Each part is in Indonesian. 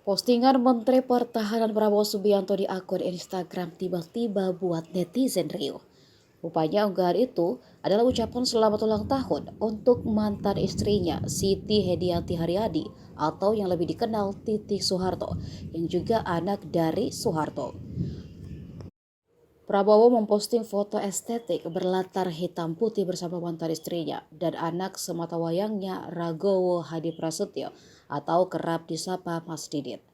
Postingan Menteri Pertahanan Prabowo Subianto di akun Instagram tiba-tiba buat netizen riuh. Rupanya unggahan itu adalah ucapan selamat ulang tahun untuk mantan istrinya Siti Hediati Haryadi atau yang lebih dikenal Titi Soeharto yang juga anak dari Soeharto. Prabowo memposting foto estetik berlatar hitam putih bersama mantan istrinya dan anak sematawayangnya Ragowo Hadi Prasetyo atau kerap disapa Mas Didit.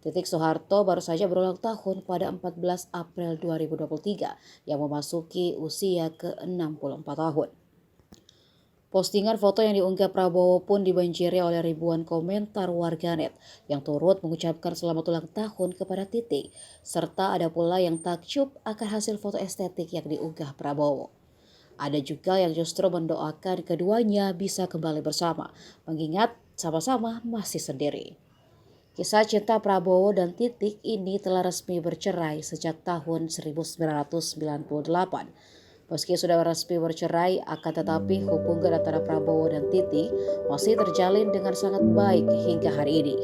Titik Soeharto baru saja berulang tahun pada 14 April 2023 yang memasuki usia ke-64 tahun. Postingan foto yang diunggah Prabowo pun dibanjiri oleh ribuan komentar warganet yang turut mengucapkan selamat ulang tahun kepada Titi, serta ada pula yang takjub akan hasil foto estetik yang diunggah Prabowo. Ada juga yang justru mendoakan keduanya bisa kembali bersama, mengingat sama-sama masih sendiri. Kisah cinta Prabowo dan Titik ini telah resmi bercerai sejak tahun 1998. Meski sudah resmi bercerai, akan tetapi hubungan antara Prabowo dan Titi masih terjalin dengan sangat baik hingga hari ini.